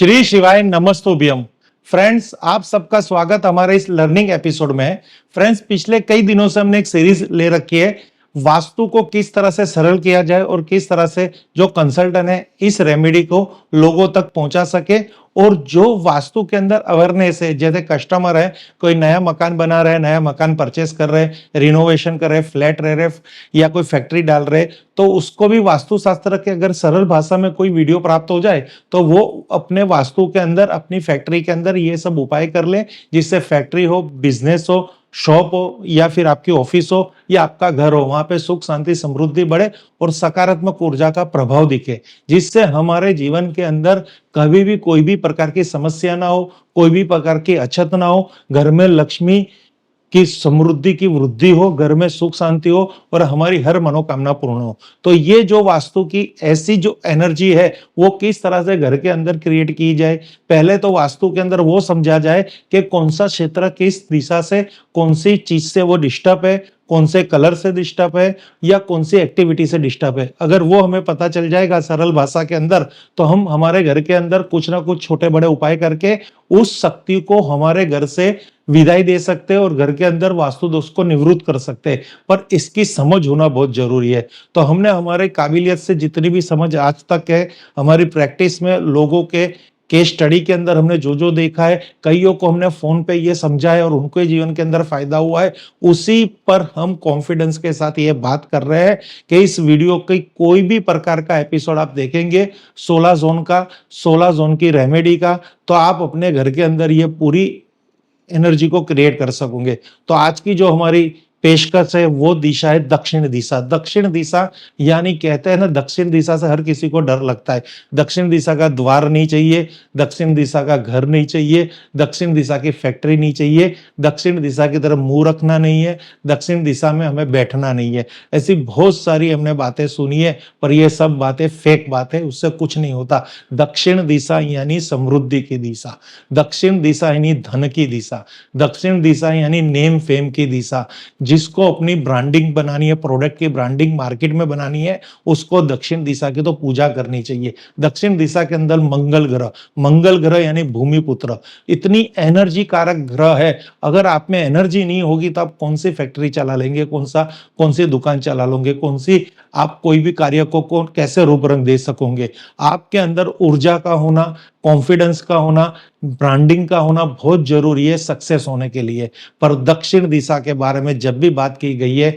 श्री शिवाय नमस्तोभ्यम। फ्रेंड्स, आप सबका स्वागत हमारे इस लर्निंग एपिसोड में है। फ्रेंड्स, पिछले कई दिनों से हमने एक सीरीज ले रखी है, वास्तु को किस तरह से सरल किया जाए और किस तरह से जो कंसल्टेंट है इस रेमेडी को लोगों तक पहुंचा सके। और जो वास्तु के अंदर अवेयरनेस है, जैसे कस्टमर है, कोई नया मकान बना रहे, नया मकान परचेस कर रहे, रिनोवेशन कर रहे, फ्लैट रह रहे या कोई फैक्ट्री डाल रहे, तो उसको भी वास्तुशास्त्र के अगर सरल भाषा में कोई वीडियो प्राप्त हो जाए तो वो अपने वास्तु के अंदर, अपनी फैक्ट्री के अंदर ये सब उपाय कर ले, जिससे फैक्ट्री हो, बिजनेस हो, शॉप हो या फिर आपकी ऑफिस हो या आपका घर हो, वहां पे सुख शांति समृद्धि बढ़े और सकारात्मक ऊर्जा का प्रभाव दिखे, जिससे हमारे जीवन के अंदर कभी भी कोई भी प्रकार की समस्या ना हो, कोई भी प्रकार की अछत ना हो, घर में लक्ष्मी की समृद्धि की वृद्धि हो, घर में सुख शांति हो और हमारी हर मनोकामना पूर्ण हो। तो ये जो वास्तु की ऐसी जो एनर्जी है वो किस तरह से घर के अंदर क्रिएट की जाए, पहले तो वास्तु के अंदर वो समझा जाए कि कौन सा क्षेत्र किस दिशा से, कौन सी चीज से वो डिस्टर्ब है, कौन से कलर से डिस्टर्ब है या कौन सी एक्टिविटी से डिस्टर्ब है। अगर वो हमें पता चल जाएगा सरल भाषा के अंदर, तो हम हमारे घर के अंदर कुछ ना कुछ छोटे बड़े उपाय करके उस शक्ति को हमारे घर से विदाई दे सकते हैं और घर के अंदर वास्तु दोष को निवृत्त कर सकते हैं। पर इसकी समझ होना बहुत जरूरी है। तो हमने हमारे काबिलियत से जितनी भी समझ आज तक है, हमारी प्रैक्टिस में लोगों के केस स्टडी के अंदर हमने जो जो देखा है, कईयों को हमने फोन पे ये समझा है और उनके जीवन के अंदर फायदा हुआ है, उसी पर हम कॉन्फिडेंस के साथ ये बात कर रहे हैं कि इस वीडियो की कोई भी प्रकार का एपिसोड आप देखेंगे 16 जोन का, 16 जोन की रेमेडी का, तो आप अपने घर के अंदर ये पूरी एनर्जी को क्रिएट कर सकोगे। तो आज की जो हमारी पेशकश है वो दिशा है दक्षिण दिशा। दक्षिण दिशा यानी कहते हैं ना, दक्षिण दिशा से हर किसी को डर लगता है। दक्षिण दिशा का द्वार नहीं चाहिए, दक्षिण दिशा का घर नहीं चाहिए, दक्षिण दिशा की फैक्ट्री नहीं चाहिए, दक्षिण दिशा की तरफ मुंह रखना नहीं है, दक्षिण दिशा में हमें बैठना नहीं है। ऐसी बहुत सारी हमने बातें सुनी है, पर ये सब बातें फेक बात है, उससे कुछ नहीं होता। दक्षिण दिशा यानी समृद्धि की दिशा, दक्षिण दिशा यानी धन की दिशा, दक्षिण दिशा यानी नेम फेम की दिशा। जिसको अपनी ब्रांडिंग बनानी है, प्रोडक्ट की ब्रांडिंग मार्केट में बनानी है, उसको दक्षिण दिशा की तो पूजा करनी चाहिए। दक्षिण दिशा के अंदर मंगल ग्रह यानी भूमिपुत्र इतनी एनर्जी कारक ग्रह है। अगर आप में एनर्जी नहीं होगी तो आप कौन सी फैक्ट्री चला लेंगे, कौन सी दुकान चला लोगे, कौन सी आप कोई भी कार्य को कैसे रूप रंग दे सकोगे। आपके अंदर ऊर्जा का होना, कॉन्फिडेंस का होना, ब्रांडिंग का होना बहुत जरूरी है सक्सेस होने के लिए। पर दक्षिण दिशा के बारे में जब भी बात की गई है,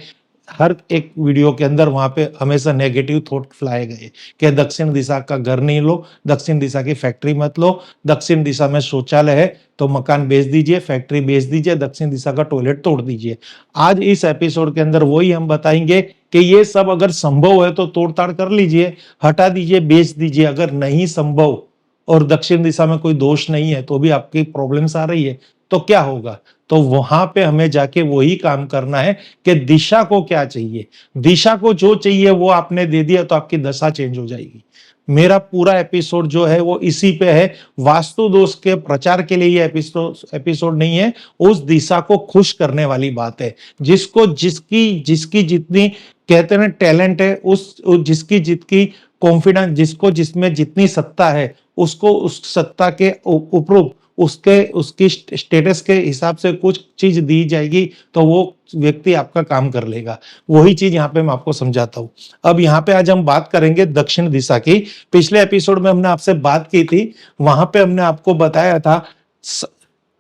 हर एक वीडियो के अंदर वहां पे हमेशा नेगेटिव थॉट फैलाए गए कि दक्षिण दिशा का घर नहीं लो, दक्षिण दिशा की फैक्ट्री मत लो, दक्षिण दिशा में शौचालय है तो मकान बेच दीजिए, फैक्ट्री बेच दीजिए, दक्षिण दिशा का टॉयलेट तोड़ दीजिए। आज इस एपिसोड के अंदर वही हम बताएंगे कि ये सब अगर संभव है तो तोड़ताड़ कर लीजिए, हटा दीजिए, बेच दीजिए। अगर नहीं संभव और दक्षिण दिशा में कोई दोष नहीं है तो भी आपकी प्रॉब्लम्स आ रही है तो क्या होगा। तो वहां पे हमें जाके वही काम करना है कि दिशा को क्या चाहिए, दिशा को जो चाहिए वो आपने दे दिया तो आपकी दशा चेंज हो जाएगी। मेरा पूरा एपिसोड जो है वो इसी पे है। वास्तु दोष के प्रचार के लिए ये एपिसोड नहीं है, उस दिशा को खुश करने वाली बात है। जिसको जिसकी जिसकी जितनी कहते हैं टैलेंट है, उस जिसकी जितनी कॉन्फिडेंस, जिसको जिसमें जितनी सत्ता है, उसको उस सत्ता के उपरूप उसकी स्टेटस के हिसाब से कुछ चीज दी जाएगी तो वो व्यक्ति आपका काम कर लेगा। वही चीज यहाँ पे मैं आपको समझाता हूँ। अब यहाँ पे आज हम बात करेंगे दक्षिण दिशा की। पिछले एपिसोड में हमने आपसे बात की थी, वहां पे हमने आपको बताया था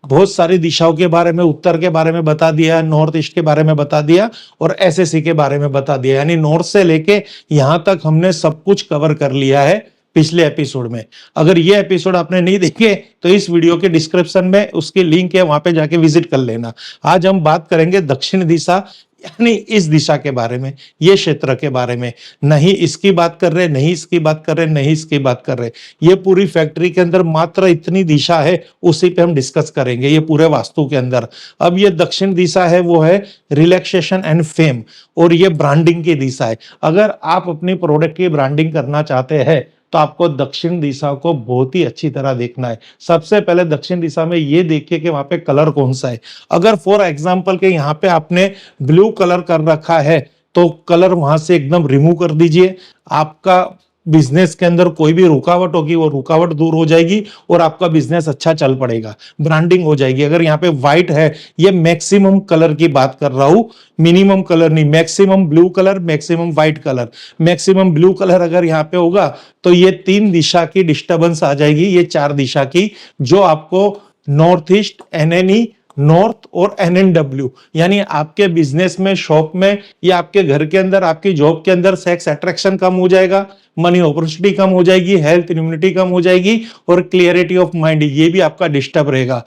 बहुत सारी दिशाओं के बारे में, उत्तर के बारे में बता दिया, नॉर्थ ईस्ट के बारे में बता दिया और एसएससी के बारे में बता दिया। यानी नॉर्थ से लेके यहां तक हमने सब कुछ कवर कर लिया है पिछले एपिसोड में। अगर ये एपिसोड आपने नहीं देखे तो इस वीडियो के डिस्क्रिप्शन में उसकी लिंक है, वहां पे जाके विजिट कर लेना। आज हम बात करेंगे दक्षिण दिशा यानी इस दिशा के बारे में, ये क्षेत्र के बारे में। नहीं इसकी बात कर रहे, नहीं इसकी बात कर रहे, नहीं इसकी बात कर रहे। ये पूरी फैक्ट्री के अंदर मात्र इतनी दिशा है, उसी पे हम डिस्कस करेंगे ये पूरे वास्तु के अंदर। अब ये दक्षिण दिशा है वो है रिलैक्सेशन एंड फेम, और ये ब्रांडिंग की दिशा है। अगर आप अपनी प्रोडक्ट की ब्रांडिंग करना चाहते हैं तो आपको दक्षिण दिशा को बहुत ही अच्छी तरह देखना है। सबसे पहले दक्षिण दिशा में ये देखिए कि वहां पे कलर कौन सा है। अगर फॉर एग्जांपल के यहाँ पे आपने ब्लू कलर कर रखा है तो कलर वहां से एकदम रिमूव कर दीजिए। आपका बिजनेस के अंदर कोई भी रुकावट होगी वो रुकावट दूर हो जाएगी और आपका बिजनेस अच्छा चल पड़ेगा, ब्रांडिंग हो जाएगी। अगर यहाँ पे व्हाइट है, ये मैक्सिमम कलर की बात कर रहा हूं, मिनिमम कलर नहीं, maximum blue colour, maximum white colour. Maximum blue colour अगर यहाँ पे होगा तो ये 3 दिशा की डिस्टर्बेंस आ जाएगी, ये 4 दिशा की, जो आपको नॉर्थ ईस्ट, एनएनई, नॉर्थ और एनएनडब्ल्यू, यानी आपके बिजनेस में, शॉप में या आपके घर के अंदर, आपकी जॉब के अंदर सेक्स अट्रैक्शन कम हो जाएगा, मनी अपॉर्चुनिटी कम हो जाएगी, हेल्थ इम्यूनिटी कम हो जाएगी और क्लियरिटी ऑफ माइंड ये भी आपका डिस्टर्ब रहेगा।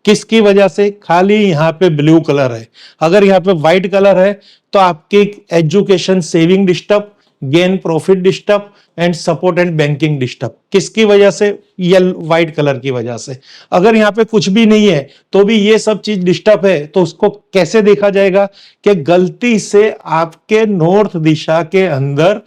किसकी वजह से? खाली यहाँ पे ब्लू कलर है। अगर यहाँ पे व्हाइट कलर है तो आपकी education, saving disturb, gain profit disturb and support and banking disturb. किसकी वजह से? ये व्हाइट कलर की वजह से। अगर यहाँ पे कुछ भी नहीं है तो भी ये सब चीज डिस्टर्ब है, तो उसको कैसे देखा जाएगा कि गलती से आपके नॉर्थ दिशा के अंदर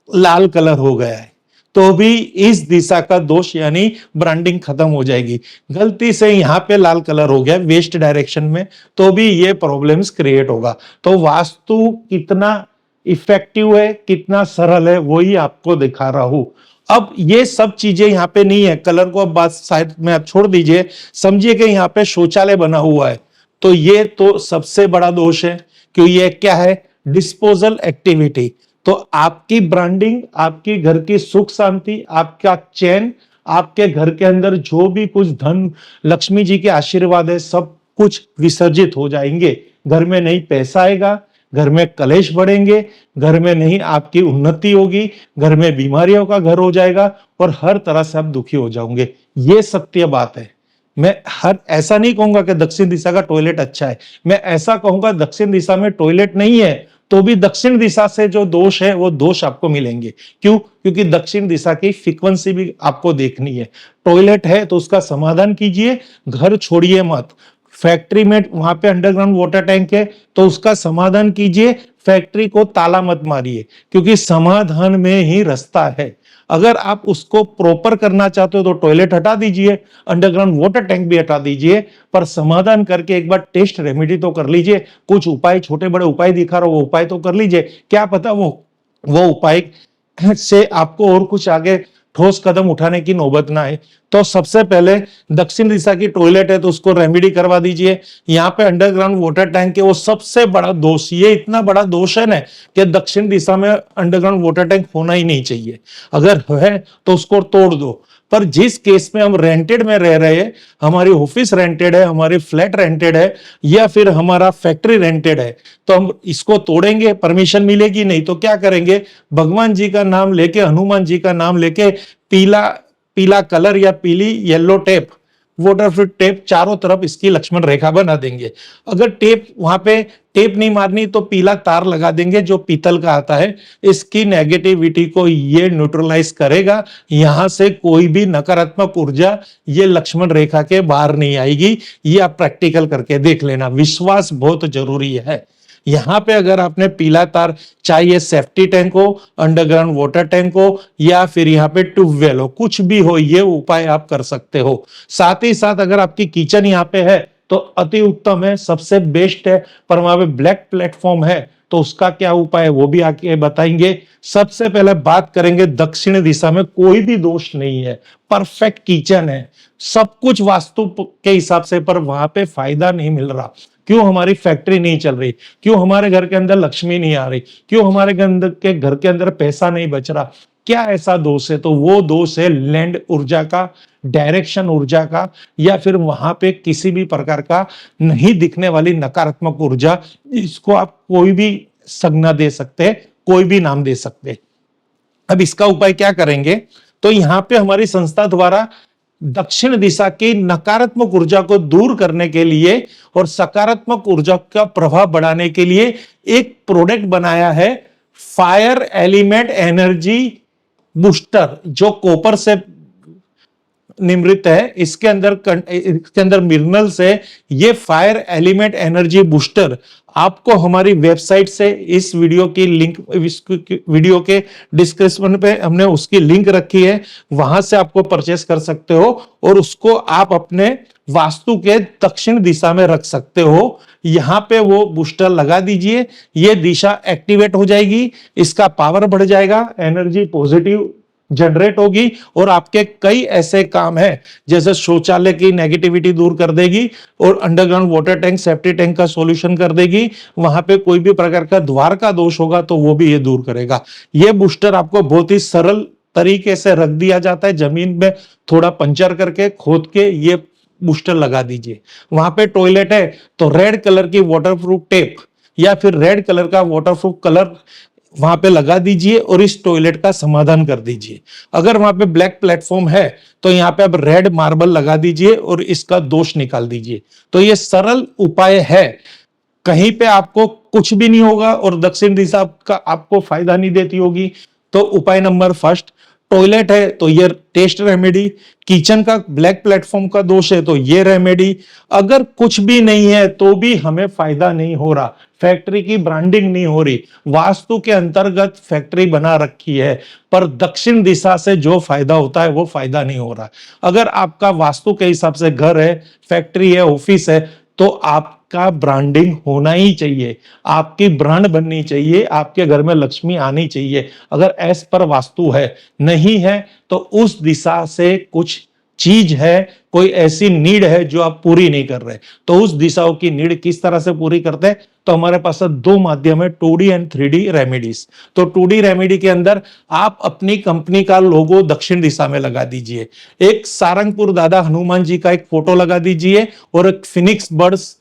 लाल कलर हो गया है, तो भी इस दिशा का दोष यानी ब्रांडिंग खत्म हो जाएगी। गलती से यहां पे लाल कलर हो गया वेस्ट डायरेक्शन में, तो भी ये प्रॉब्लम्स क्रिएट होगा। तो वास्तु कितना इफेक्टिव है, कितना सरल है, वही आपको दिखा रहा हूं। अब ये सब चीजें यहाँ पे नहीं है, कलर को अब बात साइड में आप छोड़ दीजिए, समझिए कि यहाँ पे शौचालय बना हुआ है, तो ये तो सबसे बड़ा दोष है, क्योंकि ये क्या है? Disposal activity. तो आपकी ब्रांडिंग, आपकी घर की सुख शांति, आपका चैन, आपके घर के अंदर जो भी कुछ धन, लक्ष्मी जी के आशीर्वाद है, सब कुछ विसर्जित हो जाएंगे। घर में नहीं पैसा आएगा, घर में कलेश बढ़ेंगे, घर में नहीं आपकी उन्नति होगी, घर में बीमारियों का घर हो जाएगा और हर तरह से आप दुखी हो जाओगे। ये सत्य बात है। मैं हर ऐसा नहीं कहूंगा कि दक्षिण दिशा का टॉयलेट अच्छा है, मैं ऐसा कहूंगा दक्षिण दिशा में टॉयलेट नहीं है तो भी दक्षिण दिशा से जो दोष है वो दोष आपको मिलेंगे। क्यों? क्योंकि दक्षिण दिशा की फ्रीक्वेंसी भी आपको देखनी है। टॉयलेट है तो उसका समाधान कीजिए, घर छोड़िए मत। फैक्ट्री में वहां पे अंडरग्राउंड वाटर टैंक है तो उसका समाधान कीजिए, फैक्ट्री को ताला मत मारिए, क्योंकि समाधान में ही रास्ता है। अगर आप उसको प्रॉपर करना चाहते हो तो टॉयलेट हटा दीजिए, अंडरग्राउंड वाटर टैंक भी हटा दीजिए, पर समाधान करके एक बार टेस्ट रेमेडी तो कर लीजिए। कुछ उपाय, छोटे बड़े उपाय दिखा रहा हूं, वो उपाय तो कर लीजिए। क्या पता वो उपाय से आपको और कुछ आगे ठोस कदम उठाने की नौबत ना आए। तो सबसे पहले दक्षिण दिशा की टॉयलेट है तो उसको रेमेडी करवा दीजिए। यहाँ पे अंडरग्राउंड वाटर टैंक है, वो सबसे बड़ा दोष, ये इतना बड़ा दोष है ना कि दक्षिण दिशा में अंडरग्राउंड वाटर टैंक होना ही नहीं चाहिए। अगर है तो उसको तोड़ दो। पर जिस केस में हम रेंटेड में रह रहे हैं, हमारी ऑफिस रेंटेड है, हमारी फ्लैट रेंटेड है या फिर हमारा फैक्ट्री रेंटेड है, तो हम इसको तोड़ेंगे, परमिशन मिलेगी नहीं तो क्या करेंगे? भगवान जी का नाम लेके, हनुमान जी का नाम लेके पीला पीला कलर या पीली येलो टेप, वाटरप्रूफ टेप चारों तरफ इसकी लक्ष्मण रेखा बना देंगे। अगर टेप वहां पे टेप नहीं मारनी तो पीला तार लगा देंगे जो पीतल का आता है, इसकी नेगेटिविटी को ये न्यूट्रलाइज करेगा। यहां से कोई भी नकारात्मक ऊर्जा ये लक्ष्मण रेखा के बाहर नहीं आएगी। ये आप प्रैक्टिकल करके देख लेना, विश्वास बहुत जरूरी है। यहां पे अगर आपने पीला तार, चाहे सेफ्टी टैंक हो, अंडरग्राउंड वाटर टैंक हो या फिर यहाँ पे ट्यूबवेल हो, कुछ भी हो, ये उपाय आप कर सकते हो। साथ ही साथ अगर आपकी किचन यहाँ पे है तो अति उत्तम है, सबसे बेस्ट है। पर वहां पे ब्लैक प्लेटफॉर्म है तो उसका क्या उपाय है वो भी आके बताएंगे। सबसे पहले बात करेंगे दक्षिण दिशा में कोई भी दोष नहीं है, परफेक्ट किचन है, सब कुछ वास्तु के हिसाब से, पर वहां पे फायदा नहीं मिल रहा। क्यों? हमारी फैक्ट्री नहीं चल रही, क्यों हमारे घर के अंदर लक्ष्मी नहीं आ रही, क्यों हमारे घर के अंदर पैसा नहीं बच रहा? क्या ऐसा दोष है? तो वो दोष है लैंड ऊर्जा का, डायरेक्शन ऊर्जा का, या फिर वहां पे किसी भी प्रकार का नहीं दिखने वाली नकारात्मक ऊर्जा। इसको आप कोई भी संज्ञा दे सकते हैं, कोई भी नाम दे सकते हैं। अब इसका उपाय क्या करेंगे? तो यहाँ पे हमारी संस्था द्वारा दक्षिण दिशा की नकारात्मक ऊर्जा को दूर करने के लिए और सकारात्मक ऊर्जा का प्रभाव बढ़ाने के लिए एक प्रोडक्ट बनाया है, फायर एलिमेंट एनर्जी बूस्टर, जो कॉपर से निमृत है। इसके अंदर मिनरल्स है। ये फायर एलिमेंट एनर्जी बूस्टर आपको हमारी वेबसाइट से, इस वीडियो की लिंक, वीडियो के डिस्क्रिप्शन पे हमने उसकी लिंक रखी है, वहां से आपको परचेस कर सकते हो और उसको आप अपने वास्तु के दक्षिण दिशा में रख सकते हो। यहाँ पे वो बूस्टर लगा दीजिए, ये दिशा एक्टिवेट हो जाएगी, इसका पावर बढ़ जाएगा, एनर्जी पॉजिटिव जनरेट होगी और आपके कई ऐसे काम हैं जैसे शौचालय की नेगेटिविटी दूर कर देगी और underground water tank safety tank का सॉल्यूशन कर देगी। वहां पे कोई भी प्रकार का द्वार का दोष होगा तो वो भी ये दूर करेगा। ये बूस्टर आपको बहुत ही सरल तरीके से रख दिया जाता है, जमीन में थोड़ा पंचर करके खोद के ये बूस्टर लगा दीजिए। वहां पे टॉयलेट है तो रेड कलर की वाटरप्रूफ टेप या फिर रेड कलर का वाटरप्रूफ कलर वहां पे लगा दीजिए और इस टॉयलेट का समाधान कर दीजिए। अगर वहां पे ब्लैक प्लेटफॉर्म है तो यहाँ पे अब रेड मार्बल लगा दीजिए और इसका दोष निकाल दीजिए। तो ये सरल उपाय है, कहीं पे आपको कुछ भी नहीं होगा और दक्षिण दिशा का आपको फायदा नहीं देती होगी। तो उपाय नंबर फर्स्ट, टॉयलेट है तो ये टेस्ट रेमेडी, किचन का ब्लैक प्लेटफॉर्म का दोष है तो ये रेमेडी, अगर कुछ भी नहीं है तो भी हमें फायदा नहीं हो रहा, फैक्ट्री की ब्रांडिंग नहीं हो रही, वास्तु के अंतर्गत फैक्ट्री बना रखी है पर दक्षिण दिशा से जो फायदा होता है वो फायदा नहीं हो रहा। अगर आपका वास्तु के हिसाब से घर है, फैक्ट्री है, ऑफिस है तो आपका ब्रांडिंग होना ही चाहिए, आपकी ब्रांड बननी चाहिए, आपके घर में लक्ष्मी आनी चाहिए। अगर एस पर वास्तु है, नहीं है तो उस दिशा से कुछ चीज है, कोई ऐसी नीड है जो आप पूरी नहीं कर रहे। तो उस दिशाओं की नीड किस तरह से पूरी करते हैं, तो हमारे पास दो माध्यम है, 2D एंड 3D रेमेडीज। तो 2D रेमेडी के अंदर आप अपनी कंपनी का लोगो दक्षिण दिशा में लगा दीजिए, एक सारंगपुर दादा हनुमान जी का एक फोटो लगा दीजिए और एक फिनिक्स बर्ड्स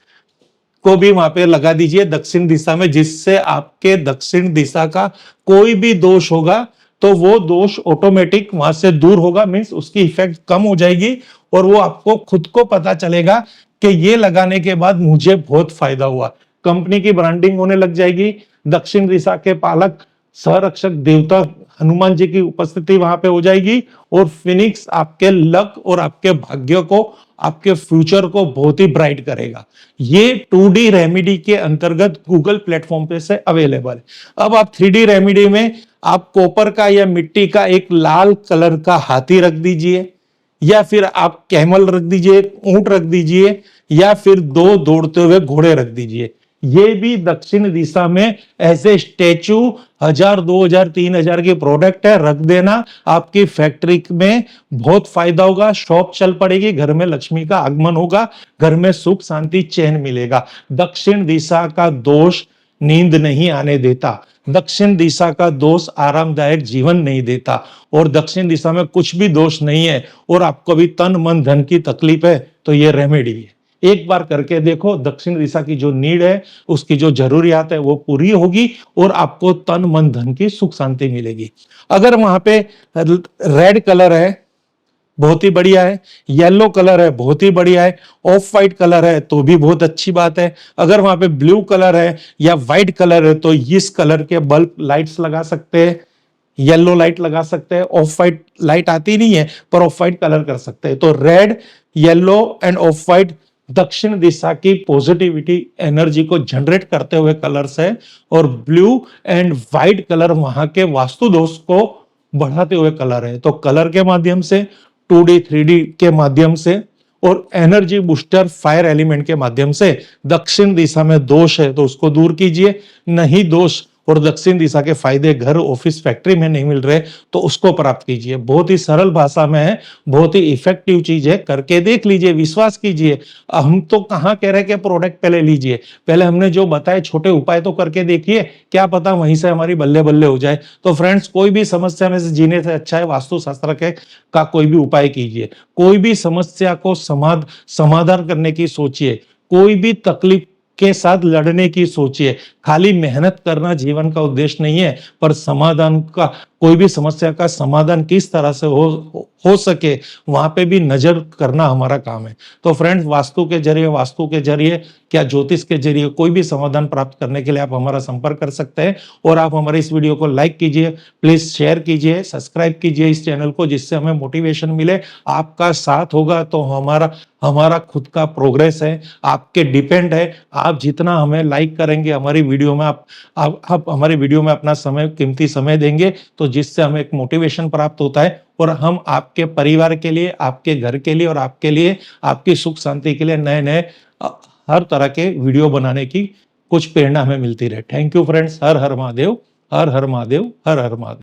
को भी वहां पे लगा दीजिए दक्षिण दिशा में, जिससे आपके दक्षिण दिशा का कोई भी दोष होगा तो वो दोष ऑटोमेटिक वहां से दूर होगा, मींस उसकी इफेक्ट कम हो जाएगी और वो आपको खुद को पता चलेगा कि ये लगाने के बाद मुझे बहुत फायदा हुआ। कंपनी की ब्रांडिंग होने लग जाएगी, दक्षिण दिशा के पालक संरक्षक देवता हनुमान जी की उपस्थिति वहां पे हो जाएगी और फिनिक्स आपके लक और आपके भाग्य को, आपके फ्यूचर को बहुत ही ब्राइट करेगा। ये 2D रेमेडी के अंतर्गत गूगल प्लेटफॉर्म पे से अवेलेबल है। अब आप 3D रेमेडी में आप कॉपर का या मिट्टी का एक लाल कलर का हाथी रख दीजिए या फिर आप कैमल रख दीजिए, ऊंट रख दीजिए या फिर दो दौड़ते हुए घोड़े रख दीजिए। ये भी दक्षिण दिशा में ऐसे स्टैचू 1000, 2000, 3000 के प्रोडक्ट है, रख देना, आपकी फैक्ट्री में बहुत फायदा होगा, शॉप चल पड़ेगी, घर में लक्ष्मी का आगमन होगा, घर में सुख शांति चैन मिलेगा। दक्षिण दिशा का दोष नींद नहीं आने देता, दक्षिण दिशा का दोष आरामदायक जीवन नहीं देता और दक्षिण दिशा में कुछ भी दोष नहीं है और आपको भी तन मन धन की तकलीफ है तो ये रेमेडी है। एक बार करके देखो, दक्षिण दिशा की जो नीड है, उसकी जो जरूरियात है वो पूरी होगी और आपको तन मन धन की सुख शांति मिलेगी। अगर वहां पे रेड कलर है बहुत ही बढ़िया है, येलो कलर है बहुत ही बढ़िया है, ऑफ वाइट कलर है तो भी बहुत अच्छी बात है। अगर वहां पे ब्लू कलर है या व्हाइट कलर है तो इस कलर के बल्ब लाइट्स लगा सकते हैं, येलो लाइट लगा सकते हैं, ऑफ वाइट लाइट आती नहीं है पर ऑफ वाइट कलर कर सकते हैं। तो red, yellow end of white दक्षिण दिशा की पॉजिटिविटी एनर्जी को जनरेट करते हुए कलर्स है और ब्लू एंड व्हाइट कलर वहां के वास्तु दोष को बढ़ाते हुए कलर है। तो कलर के माध्यम से, 2D 3D के माध्यम से और एनर्जी बूस्टर फायर एलिमेंट के माध्यम से दक्षिण दिशा में दोष है तो उसको दूर कीजिए, नहीं दोष और दक्षिण दिशा के फायदे घर, ऑफिस, फैक्ट्री में नहीं मिल रहे तो उसको प्राप्त कीजिए। बहुत ही सरल भाषा में है, बहुत ही इफेक्टिव चीज है, करके देख लीजिए, विश्वास कीजिए। हम तो कहाँ कह रहे कि प्रोडक्ट पहले लीजिए, पहले हमने जो बताए छोटे उपाय तो करके देखिए, क्या पता वहीं से हमारी बल्ले बल्ले हो जाए। तो फ्रेंड्स, कोई भी समस्या में से जीने से अच्छा है वास्तु शास्त्र के का कोई भी उपाय कीजिए, कोई भी समस्या को समाधान करने की सोचिए, कोई भी तकलीफ के साथ लड़ने की सोचिए। खाली मेहनत करना जीवन का उद्देश्य नहीं है, पर समाधान का, कोई भी समस्या का समाधान किस तरह से हो सके वहां पे भी नजर करना हमारा काम है। तो फ्रेंड्स, वास्तु के जरिए क्या ज्योतिष के जरिए कोई भी समाधान प्राप्त करने के लिए आप हमारा संपर्क कर सकते हैं और आप हमारे इस वीडियो को लाइक कीजिए, प्लीज शेयर कीजिए, सब्सक्राइब कीजिए इस चैनल को, जिससे हमें मोटिवेशन मिले। आपका साथ होगा तो हमारा खुद का प्रोग्रेस है, आपके डिपेंड है। आप जितना हमें लाइक करेंगे हमारी वीडियो में, आप हमारी वीडियो में अपना समय, कीमती समय देंगे तो जिससे हमें एक मोटिवेशन प्राप्त होता है और हम आपके परिवार के लिए, आपके घर के लिए और आपके लिए, आपकी सुख शांति के लिए नए नए हर तरह के वीडियो बनाने की कुछ प्रेरणा हमें मिलती रहे। Thank you friends. Her her Mahadev, her her Mahadev, her her Mahadev.